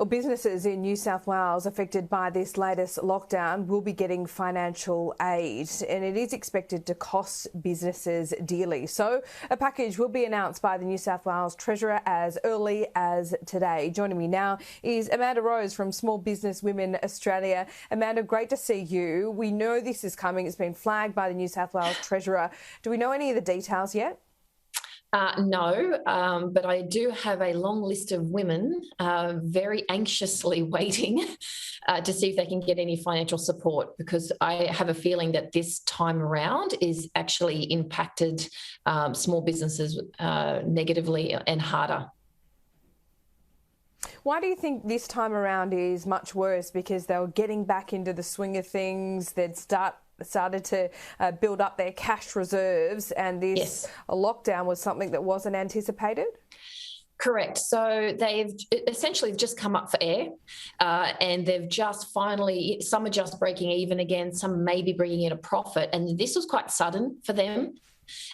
Well, businesses in New South Wales affected by this latest lockdown will be getting financial aid, and it is expected to cost businesses dearly. So a package will be announced by the New South Wales Treasurer as early as today. Joining me now is Amanda Rose from Small Business Women Australia. Amanda, great to see you. We know this is coming. It's been flagged by the New South Wales Treasurer. Do we know any of the details yet? No, but I do have a long list of women very anxiously waiting to see if they can get any financial support, because I have a feeling that this time around is actually impacted small businesses negatively and harder. Why do you think this time around is much worse? Because they were getting back into the swing of things. They'd started to build up their cash reserves, and this lockdown was something that wasn't anticipated? Correct. So they've essentially just come up for air, and they've just finally, some are just breaking even again, some may be bringing in a profit, and this was quite sudden for them.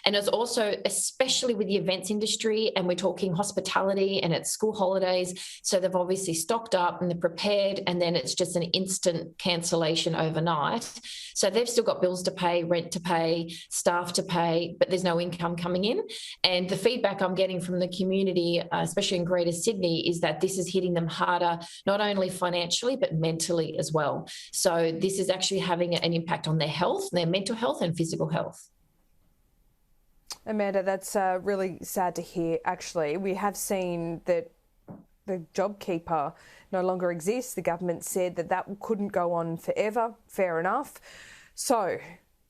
And it's also, especially with the events industry, and we're talking hospitality and it's school holidays, so they've obviously stocked up and they're prepared, and then it's just an instant cancellation overnight. So they've still got bills to pay, rent to pay, staff to pay, but there's no income coming in. And the feedback I'm getting from the community, especially in Greater Sydney, is that this is hitting them harder, not only financially, but mentally as well. So this is actually having an impact on their health, their mental health and physical health. Amanda, that's really sad to hear, actually. We have seen that the JobKeeper no longer exists. The government said that that couldn't go on forever. Fair enough. So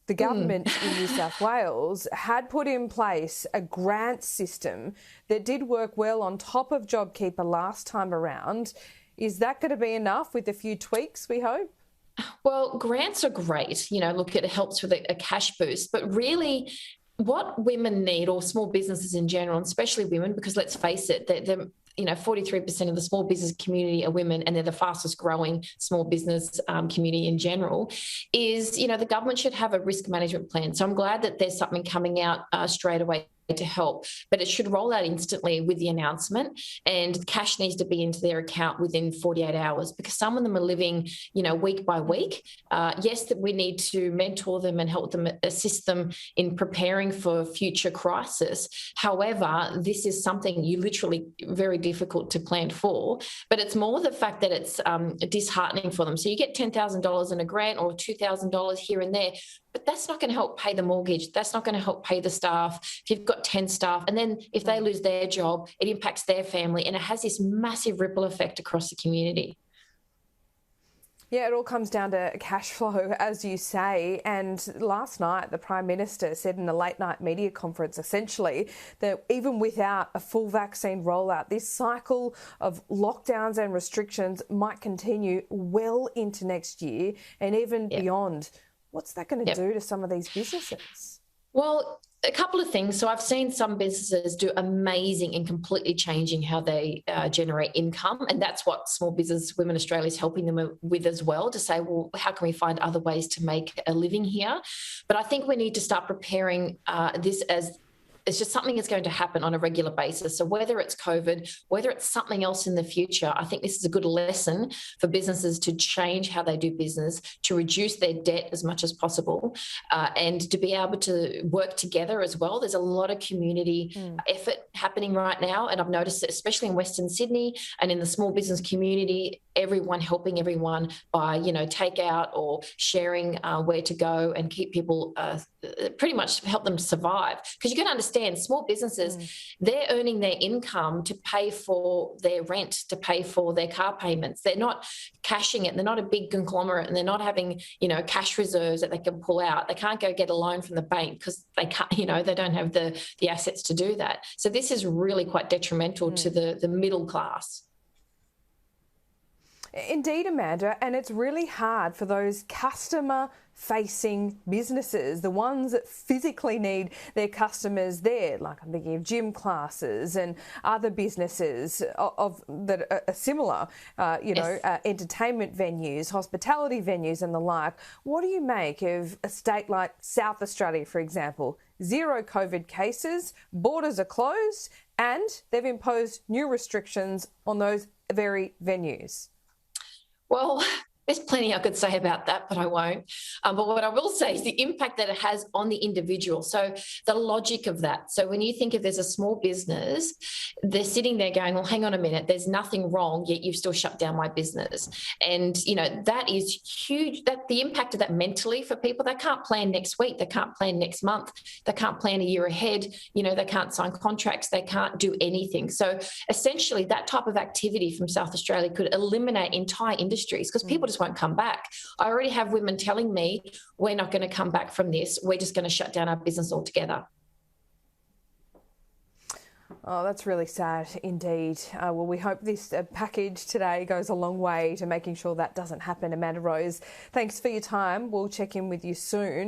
the government in New South Wales had put in place a grant system that did work well on top of JobKeeper last time around. Is that going to be enough with a few tweaks, we hope? Well, grants are great. You know, look, it helps with a cash boost, but really what women need, or small businesses in general, and especially women, because let's face it, they're 43% of the small business community are women, and they're the fastest growing small business community in general, is, the government should have a risk management plan. So I'm glad that there's something coming out straight away to help, but it should roll out instantly with the announcement, and cash needs to be into their account within 48 hours, because some of them are living, week by week. Yes, that we need to mentor them and help them, assist them in preparing for future crisis. However, this is something you literally very difficult to plan for, but it's more the fact that it's disheartening for them. So you get $10,000 in a grant or $2,000 here and there, but that's not going to help pay the mortgage. That's not going to help pay the staff. If you've got 10 staff, and then if they lose their job, it impacts their family, and it has this massive ripple effect across the community. Yeah, it all comes down to cash flow, as you say. And last night, the Prime Minister said in a late-night media conference, essentially, that even without a full vaccine rollout, this cycle of lockdowns and restrictions might continue well into next year and even beyond. What's that going to do to some of these businesses? Well, a couple of things. So I've seen some businesses do amazing in completely changing how they generate income. And that's what Small Business Women Australia is helping them with as well, to say, well, how can we find other ways to make a living here? But I think we need to start preparing this as it's just something that's going to happen on a regular basis. So whether it's COVID, whether it's something else in the future, I think this is a good lesson for businesses to change how they do business, to reduce their debt as much as possible, and to be able to work together as well. There's a lot of community effort happening right now, and I've noticed that especially in Western Sydney and in the small business community, everyone helping everyone by, takeout or sharing where to go and keep people pretty much help them survive. Because you can understand small businesses, they're earning their income to pay for their rent, to pay for their car payments. They're not cashing it. They're not a big conglomerate, and they're not having, cash reserves that they can pull out. They can't go get a loan from the bank because they can't, they don't have the assets to do that. So this is really quite detrimental to the middle class. Indeed, Amanda, and it's really hard for those customer-facing businesses, the ones that physically need their customers there, like I'm thinking of gym classes and other businesses that are similar, entertainment venues, hospitality venues and the like. What do you make of a state like South Australia, for example? 0 COVID cases, borders are closed, and they've imposed new restrictions on those very venues. Well, there's plenty I could say about that, but I won't. But what I will say is the impact that it has on the individual. So the logic of that. So when you think if there's a small business, they're sitting there going, well, hang on a minute, there's nothing wrong, yet you've still shut down my business. And, that is huge. That the impact of that mentally for people, they can't plan next week, they can't plan next month, they can't plan a year ahead, they can't sign contracts, they can't do anything. So essentially that type of activity from South Australia could eliminate entire industries because people just won't come back. I already have women telling me, we're not going to come back from this. We're just going to shut down our business altogether. Oh, that's really sad indeed. Well, we hope this package today goes a long way to making sure that doesn't happen. Amanda Rose, thanks for your time. We'll check in with you soon.